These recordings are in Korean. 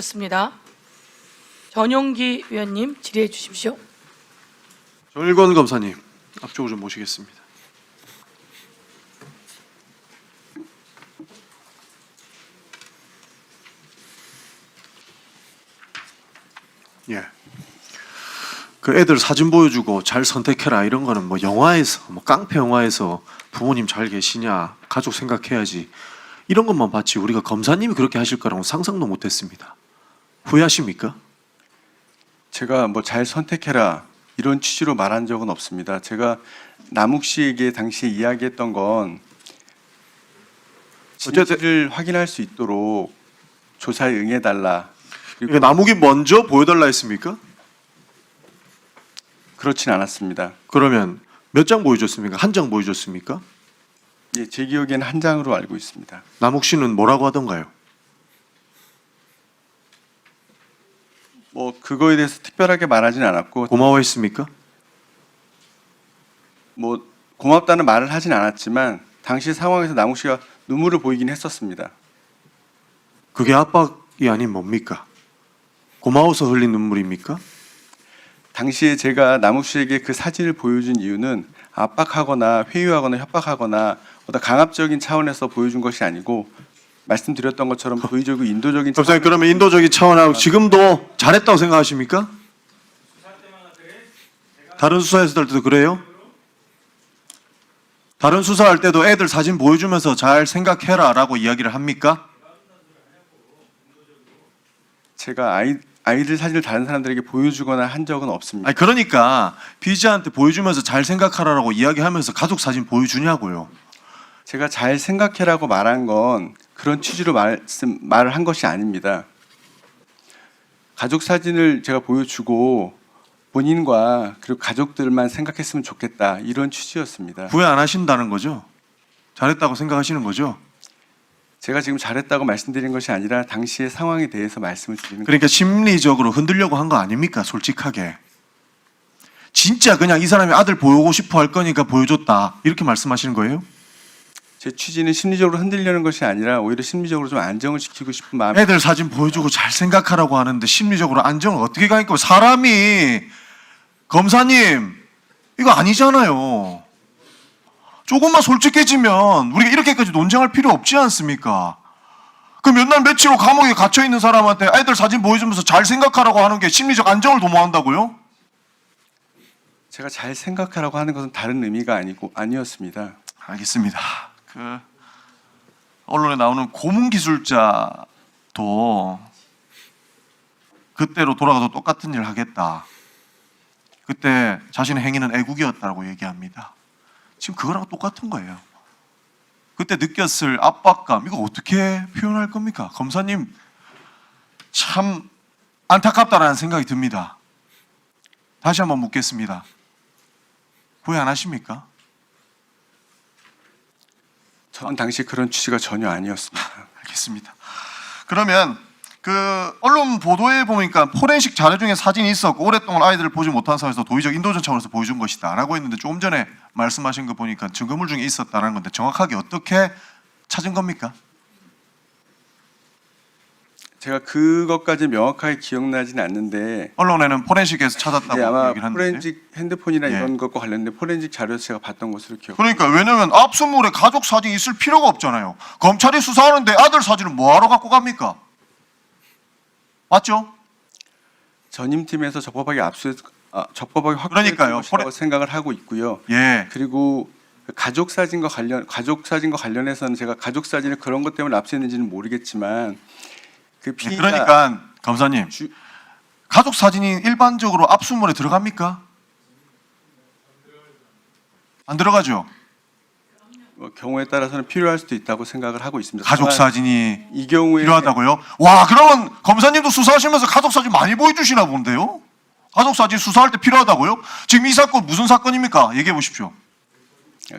습니다. 전용기 위원님 질의해 주십시오. 정일권 검사님 앞쪽으로 좀 모시겠습니다. 예. 그 애들 사진 보여주고 잘 선택해라 이런 거는 뭐 영화에서 뭐 깡패 영화에서 부모님 잘 계시냐 가족 생각해야지 이런 것만 봤지 우리가 검사님이 그렇게 하실 거라고 상상도 못했습니다. 후회하십니까? 제가 뭐 잘 선택해라 이런 취지로 말한 적은 없습니다. 제가 남욱 씨에게 당시에 이야기했던 건 진실을 확인할 수 있도록 조사에 응해달라. 그리고 그러니까 남욱이 먼저 보여달라 했습니까? 그렇진 않았습니다. 그러면 몇 장 보여줬습니까? 한 장 보여줬습니까? 예, 제 기억에는 한 장으로 알고 있습니다. 남욱 씨는 뭐라고 하던가요? 뭐 그거에 대해서 특별하게 말하진 않았고 고마워했습니까? 뭐 고맙다는 말을 하진 않았지만 당시 상황에서 남욱 씨가 눈물을 보이긴 했었습니다. 그게 압박이 아닌 뭡니까? 고마워서 흘린 눈물입니까? 당시에 제가 남욱 씨에게 그 사진을 보여준 이유는 압박하거나 회유하거나 협박하거나 어떤 강압적인 차원에서 보여준 것이 아니고 말씀드렸던 것처럼 도의적이고 인도적인 검사님 그러면 인도적인 차원하고 지금도 잘했다고 생각하십니까? 다른 수사했을 때도 그래요? 다른 수사할 때도 애들 사진 보여주면서 잘 생각해라 라고 이야기를 합니까? 제가 아이들 사진을 다른 사람들에게 보여주거나 한 적은 없습니다. 아니 그러니까 피의자한테 보여주면서 잘 생각하라라고 이야기하면서 가족 사진 보여주냐고요. 제가 잘 생각해라고 말한 건 그런 취지로 말을 한 것이 아닙니다. 가족 사진을 제가 보여주고 본인과 그리고 가족들만 생각했으면 좋겠다 이런 취지였습니다. 후회 안 하신다는 거죠? 잘했다고 생각하시는 거죠? 제가 지금 잘했다고 말씀드린 것이 아니라 당시의 상황에 대해서 말씀을 드리는 그러니까 심리적으로 흔들려고 한 거 아닙니까? 솔직하게. 진짜 그냥 이 사람이 아들 보여고 싶어 할 거니까 보여줬다 이렇게 말씀하시는 거예요? 제 취지는 심리적으로 흔들려는 것이 아니라 오히려 심리적으로 좀 안정을 시키고 싶은 마음. 애들 사진 보여주고 잘 생각하라고 하는데 심리적으로 안정을 어떻게 가니까 사람이 검사님 이거 아니잖아요. 조금만 솔직해지면 우리가 이렇게까지 논쟁할 필요 없지 않습니까? 그 몇 날 며칠 후 감옥에 갇혀 있는 사람한테 애들 사진 보여주면서 잘 생각하라고 하는 게 심리적 안정을 도모한다고요? 제가 잘 생각하라고 하는 것은 다른 의미가 아니었습니다. 알겠습니다. 그 언론에 나오는 고문 기술자도 그때로 돌아가도 똑같은 일 하겠다. 그때 자신의 행위는 애국이었다고 얘기합니다. 지금 그거랑 똑같은 거예요. 그때 느꼈을 압박감 이거 어떻게 표현할 겁니까? 검사님 참 안타깝다라는 생각이 듭니다. 다시 한번 묻겠습니다. 후회 안 하십니까? 저는 당시 그런 취지가 전혀 아니었습니다. 알겠습니다. 그러면 그 언론 보도에 보니까 포렌식 자료 중에 사진이 있었고 오랫동안 아이들을 보지 못한 상황에서 도의적 인도적 차원에서 보여준 것이다라고 했는데 조금 전에 말씀하신 거 보니까 증거물 중에 있었다는 건데 정확하게 어떻게 찾은 겁니까? 제가 그것까지 명확하게 기억나지는 않는데 언론에는 포렌식에서 찾았다고 아마 얘기를 하는데 포렌식 핸드폰이나 예. 이런 것과 관련된 포렌식 자료에서 제가 봤던 것으로 기억. 그러니까 왜냐면 압수물에 가족 사진이 있을 필요가 없잖아요. 검찰이 수사하는데 아들 사진을 뭐하러 갖고 갑니까? 맞죠? 전임팀에서 적법하게 적법하게 그러니까요. 확보했던 것이라고 생각을 하고 있고요. 예. 그리고 가족 사진과 관련해서는 제가 가족 사진을 그런 것 때문에 압수했는지는 모르겠지만 그 예, 피의자 그러니까 검사님 가족 사진이 일반적으로 압수물에 들어갑니까? 안 들어가죠. 경우에 따라서는 필요할 수도 있다고 생각을 하고 있습니다. 가족 다만 사진이 이 경우에 필요하다고요? 와 그러면 검사님도 수사하시면서 가족 사진 많이 보여주시나 본데요? 가족 사진 수사할 때 필요하다고요? 지금 이 사건 무슨 사건입니까? 얘기해 보십시오.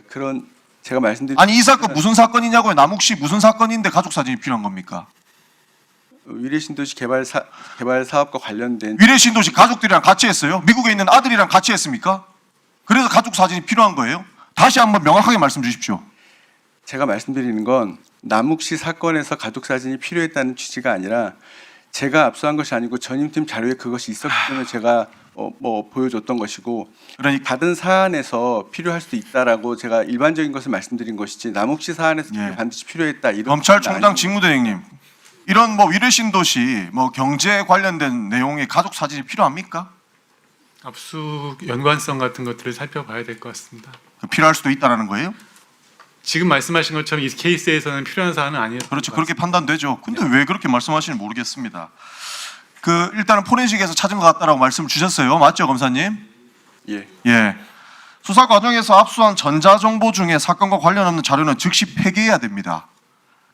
그런 제가 말씀드린 아니 이 사건 무슨 사건이냐고요? 남욱 씨 무슨 사건인데 가족 사진이 필요한 겁니까? 위례신도시 개발 사업과 관련된 위례신도시 가족들이랑 같이 했어요? 미국에 있는 아들이랑 같이 했습니까? 그래서 가족 사진이 필요한 거예요? 다시 한번 명확하게 말씀 주십시오. 제가 말씀드리는 건 남욱 씨 사건에서 가족 사진이 필요했다는 취지가 아니라 제가 압수한 것이 아니고 전임팀 자료에 그것이 있었기 때문에 제가 보여줬던 것이고, 그러니까 받은 사안에서 필요할 수도 있다라고 제가 일반적인 것을 말씀드린 것이지 남욱 씨 사안에서 예. 반드시 필요했다 이런 검찰총장 건 아니고. 직무대행님, 이런 위례신도시 경제 관련된 내용의 가족 사진이 필요합니까? 압수 연관성 같은 것들을 살펴봐야 될 것 같습니다. 필요할 수도 있다라는 거예요? 지금 말씀하신 것처럼 이 케이스에서는 필요한 사안은 아니었던 그렇죠. 것 그렇게 같습니다. 판단되죠. 근데 왜 그렇게 말씀하시는지 모르겠습니다. 일단은 포렌식에서 찾은 것 같다라고 말씀을 주셨어요. 맞죠, 검사님? 예. 예. 수사 과정에서 압수한 전자정보 중에 사건과 관련 없는 자료는 즉시 폐기해야 됩니다.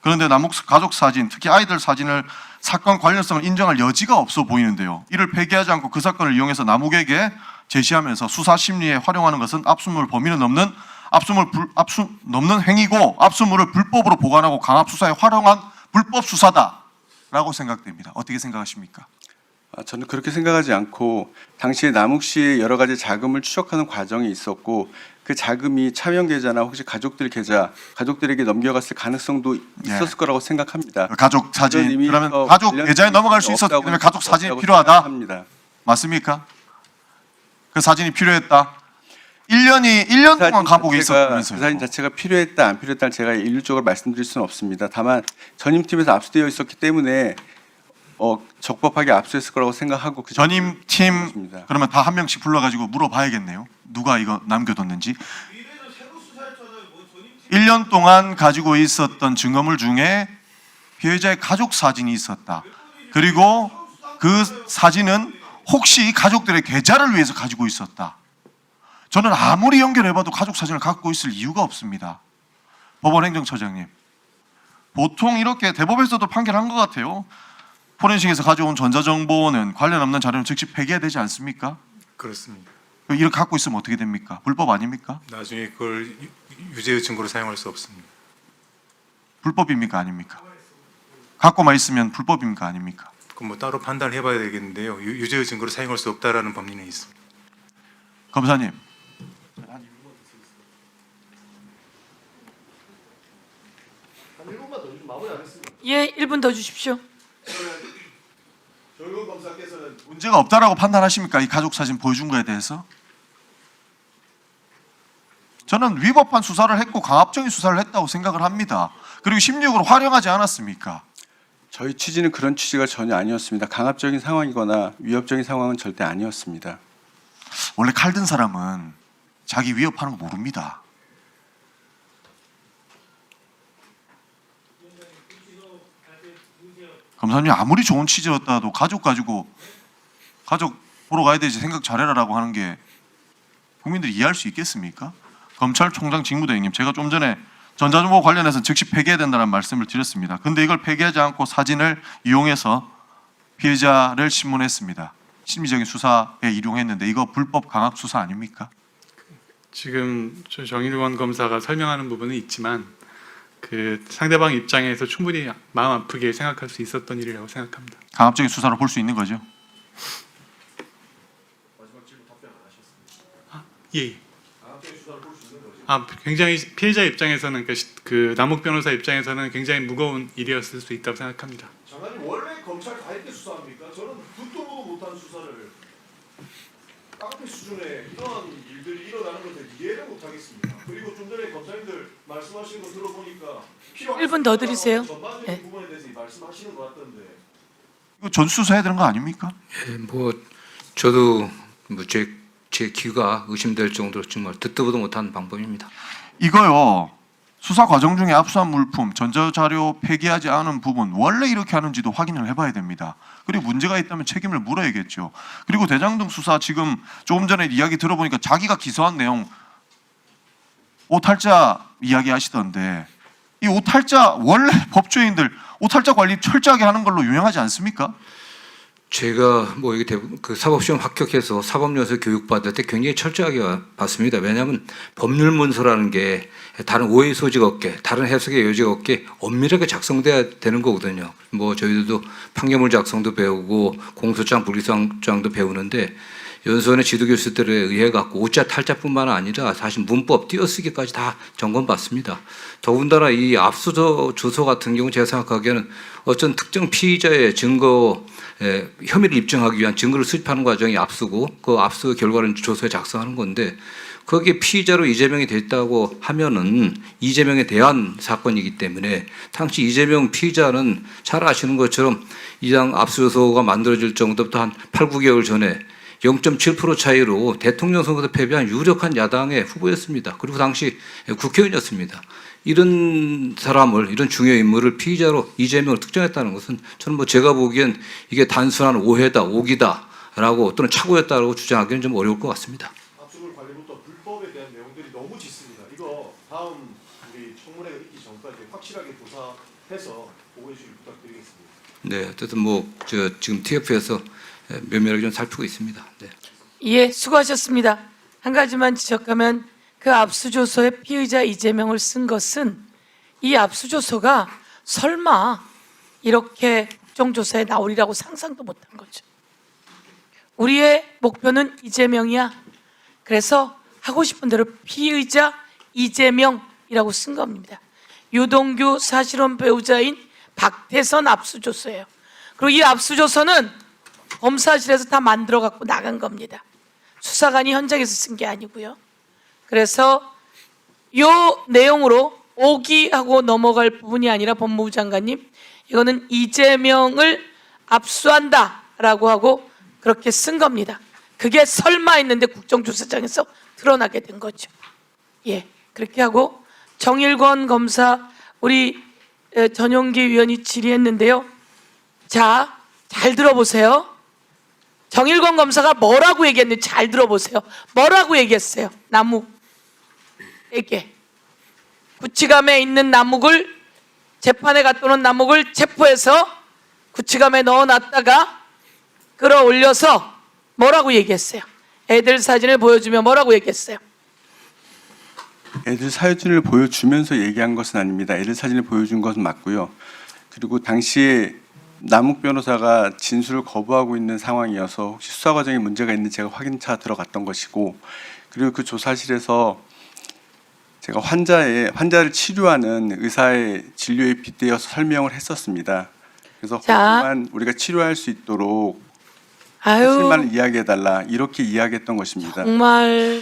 그런데 남욱 가족 사진, 특히 아이들 사진을 사건 관련성을 인정할 여지가 없어 보이는데요. 이를 폐기하지 않고 그 사건을 이용해서 남욱에게 제시하면서 수사 심리에 활용하는 것은 압수물 범위는 넘는 넘는 행위고 압수물을 불법으로 보관하고 강압 수사에 활용한 불법 수사다라고 생각됩니다. 어떻게 생각하십니까? 저는 그렇게 생각하지 않고 당시에 남욱 씨의 여러 가지 자금을 추적하는 과정이 있었고 그 자금이 차명 계좌나 혹시 가족들에게 넘겨갔을 가능성도 있었을 거라고 생각합니다. 가족 사진, 그런 의미에서 그러면 가족 관련 계좌에 넘어갈 수 있었기 없다고 때문에 가족 사진이 없다고 필요하다? 생각합니다. 맞습니까? 그 사진이 필요했다. 1년 동안 감옥에 그 있었다면서요. 사진 자체가 필요했다 안 필요했다는 제가 일률적으로 말씀드릴 수는 없습니다. 다만 전임팀에서 압수되어 있었기 때문에 적법하게 압수했을 거라고 생각하고 그 전임 팀 맞습니다. 그러면 다 한 명씩 불러가지고 물어봐야겠네요. 누가 이거 남겨뒀는지. 1년 동안 가지고 있었던 증거물 중에 피해자의 가족 사진이 있었다. 그리고 그 사진은 혹시 가족들의 계좌를 위해서 가지고 있었다. 저는 아무리 연결해봐도 가족 사진을 갖고 있을 이유가 없습니다. 법원 행정처장님. 보통 이렇게 대법에서도 판결한 것 같아요. 포렌식에서 가져온 전자정보는 관련 없는 자료는 즉시 폐기해야 되지 않습니까? 그렇습니다. 이렇게 갖고 있으면 어떻게 됩니까? 불법 아닙니까? 나중에 그걸 유죄의 증거로 사용할 수 없습니다. 불법입니까? 아닙니까? 갖고만 있으면 불법입니까? 아닙니까? 그건 뭐 따로 판단을 해봐야 되겠는데요. 유죄의 증거로 사용할 수 없다라는 법리는 있습니다. 검사님. 예, 1분 더 주십시오. 조용 검사께서는 문제가 없다라고 판단하십니까? 이 가족 사진 보여준 거에 대해서? 저는 위법한 수사를 했고 강압적인 수사를 했다고 생각을 합니다. 그리고 심리적으로 활용하지 않았습니까? 저희 취지는 그런 취지가 전혀 아니었습니다. 강압적인 상황이거나 위협적인 상황은 절대 아니었습니다. 원래 칼 든 사람은 자기 위협하는 거 모릅니다. 검사님 아무리 좋은 취지였다도 가족 가지고 가족 보러 가야 되지 생각 잘해라라고 하는 게 국민들이 이해할 수 있겠습니까? 검찰총장 직무대행님, 제가 좀 전에 전자정보 관련해서 즉시 폐기해야 된다는 말씀을 드렸습니다. 근데 이걸 폐기하지 않고 사진을 이용해서 피해자를 신문했습니다. 심리적인 수사에 이용했는데 이거 불법 강압 수사 아닙니까? 지금 정일원 검사가 설명하는 부분은 있지만 그 상대방 입장에서 충분히 마음 아프게 생각할 수 있었던 일이라고 생각합니다. 강압적인 수사로 볼 수 있는 거죠. 예. 굉장히 피해자 입장에서는 그 남욱 변호사 입장에서는 굉장히 무거운 일이었을 수 있다고 생각합니다. 장관님 원래 검찰 다 이렇게 수사합니까? 저는 듣도 보도 못한 수사를 깡패 수준의 이런 일들이 일어나는 것을 이해를 못하겠습니다. 그리고 좀 전에 검사님들 말씀하시는 거 들어보니까 1분 더 드리세요. 전반적인 네. 부분에 대해서 말씀하시는 것 같던데 이거 전수사해야 되는 거 아닙니까? 저도 제 귀가 의심될 정도로 정말 듣도 보도 못한 방법입니다. 이거요. 수사 과정 중에 압수한 물품, 전자자료 폐기하지 않은 부분 원래 이렇게 하는지도 확인을 해봐야 됩니다. 그리고 문제가 있다면 책임을 물어야겠죠. 그리고 대장동 수사 지금 조금 전에 이야기 들어보니까 자기가 기소한 내용 오탈자 이야기 하시던데 이 오탈자 원래 법조인들 오탈자 관리 철저하게 하는 걸로 유명하지 않습니까? 제가 이게 그 사법시험 합격해서 사법연수 교육받을 때 굉장히 철저하게 봤습니다. 왜냐하면 법률 문서라는 게 다른 오해 소지가 없게, 다른 해석의 여지가 없게 엄밀하게 작성돼야 되는 거거든요. 저희들도 판결문 작성도 배우고 공소장, 불기소장도 배우는데 연수원의 지도교수들에 의해 갖고 오자 탈자뿐만 아니라 사실 문법 띄어쓰기까지 다 점검받습니다. 더군다나 이 압수조서 같은 경우 제가 생각하기에는 어떤 특정 피의자의 증거 혐의를 입증하기 위한 증거를 수집하는 과정이 압수고 그 압수 결과를 조서에 작성하는 건데 거기에 피의자로 이재명이 됐다고 하면은 이재명에 대한 사건이기 때문에 당시 이재명 피의자는 잘 아시는 것처럼 이당 압수조서가 만들어질 정도부터 한 8, 9개월 전에 0.7% 차이로 대통령 선거에서 패배한 유력한 야당의 후보였습니다. 그리고 당시 국회의원이었습니다. 이런 사람을, 이런 중요 인물을 피의자로 이재명을 특정했다는 것은 저는 뭐 제가 보기엔 이게 단순한 오해다, 오기다라고 또는 착오였다라고 주장하기는 좀 어려울 것 같습니다. 압수물 관리부터 불법에 대한 내용들이 너무 짙습니다. 이거 다음 우리 청문회가 있기 전까지 확실하게 조사해서 보고해 주길 부탁드리겠습니다. 네, 어쨌든 뭐 지금 TF에서 면밀하게 좀 살피고 있습니다. 네. 예, 수고하셨습니다. 한 가지만 지적하면 그 압수조서에 피의자 이재명을 쓴 것은 이 압수조서가 설마 이렇게 국정조사에 나오리라고 상상도 못한 거죠. 우리의 목표는 이재명이야. 그래서 하고 싶은 대로 피의자 이재명이라고 쓴 겁니다. 유동규 사실혼 배우자인 박태선 압수조서예요. 그리고 이 압수조서는 검사실에서 다 만들어 갖고 나간 겁니다. 수사관이 현장에서 쓴 게 아니고요. 그래서 이 내용으로 오기하고 넘어갈 부분이 아니라 법무부 장관님, 이거는 이재명을 압수한다라고 하고 그렇게 쓴 겁니다. 그게 설마 했는데 국정조사장에서 드러나게 된 거죠. 예, 그렇게 하고 정일권 검사 우리 전용기 위원이 질의했는데요. 자, 잘 들어보세요. 정일권 검사가 뭐라고 얘기했는지 잘 들어보세요. 뭐라고 얘기했어요? 나무에게 구치감에 있는 나묵을 재판에 갔다 오는 나묵을 체포해서 구치감에 넣어놨다가 끌어올려서 뭐라고 얘기했어요? 애들 사진을 보여주며 뭐라고 얘기했어요? 애들 사진을 보여주면서 얘기한 것은 아닙니다. 애들 사진을 보여준 것은 맞고요. 그리고 당시에 남욱 변호사가 진술을 거부하고 있는 상황이어서 혹시 수사 과정에 문제가 있는지 제가 확인차 들어갔던 것이고, 그리고 그 조사실에서 제가 환자를 치료하는 의사의 진료에 빗대어서 설명을 했었습니다. 그래서 하지만 우리가 치료할 수 있도록 사실만을 이야기해달라 이렇게 이야기했던 것입니다. 정말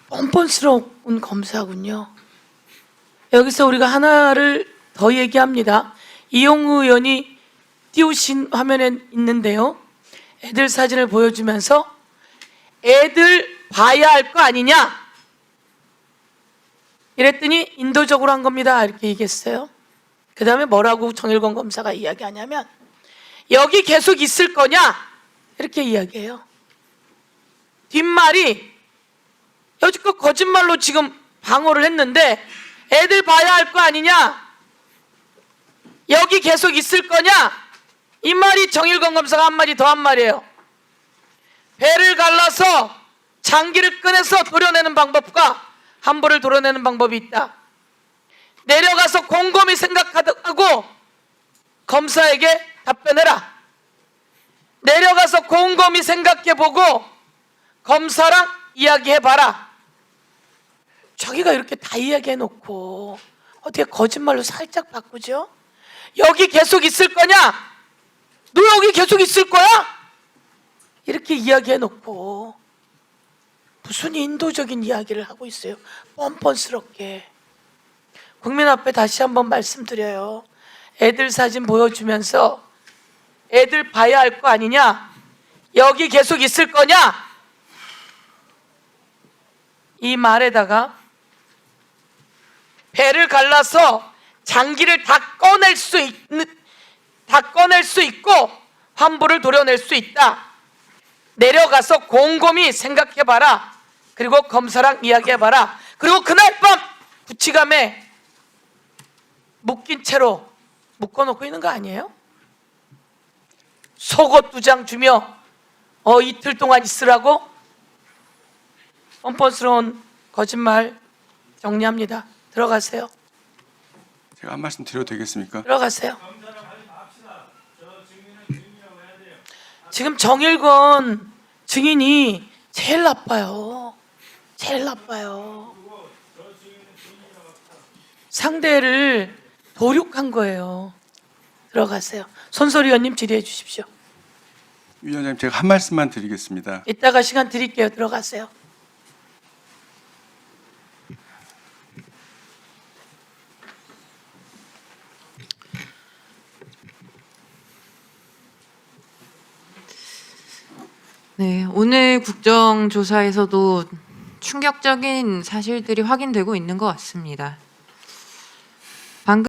뻔뻔스러운 검사군요. 여기서 우리가 하나를 더 얘기합니다. 이용우 의원이 띄우신 화면에 있는데요. 애들 사진을 보여주면서 애들 봐야 할 거 아니냐? 이랬더니 인도적으로 한 겁니다. 이렇게 얘기했어요. 그 다음에 뭐라고 정일권 검사가 이야기하냐면 여기 계속 있을 거냐? 이렇게 이야기해요. 뒷말이 여지껏 거짓말로 지금 방어를 했는데 애들 봐야 할 거 아니냐? 여기 계속 있을 거냐? 이 말이 정일권 검사가 한 마디 더 한 말이에요. 배를 갈라서 장기를 꺼내서 도려내는 방법과 함부를 도려내는 방법이 있다. 내려가서 곰곰이 생각하고 검사에게 답변해라. 내려가서 곰곰이 생각해보고 검사랑 이야기해봐라. 자기가 이렇게 다 이야기해놓고 어떻게 거짓말로 살짝 바꾸죠? 여기 계속 있을 거냐? 너 여기 계속 있을 거야? 이렇게 이야기해놓고 무슨 인도적인 이야기를 하고 있어요. 뻔뻔스럽게. 국민 앞에 다시 한번 말씀드려요. 애들 사진 보여주면서 애들 봐야 할 거 아니냐? 여기 계속 있을 거냐? 이 말에다가 배를 갈라서 장기를 다 꺼낼 수 있고 환부를 도려낼 수 있다. 내려가서 곰곰이 생각해봐라. 그리고 검사랑 이야기해봐라. 그리고 그날 밤 구치감에 묶인 채로 묶어놓고 있는 거 아니에요? 속옷 2장 주며 이틀 동안 있으라고? 뻔뻔스러운 거짓말 정리합니다. 들어가세요. 제가 한 말씀 드려도 되겠습니까? 들어가세요. 지금 정일권 증인이 제일 나빠요. 제일 나빠요. 상대를 도륙한 거예요. 들어가세요. 손소리 의원님 질의해 주십시오. 위원장님, 제가 한 말씀만 드리겠습니다. 이따가 시간 드릴게요. 들어가세요. 네, 오늘 국정조사에서도 충격적인 사실들이 확인되고 있는 것 같습니다. 방금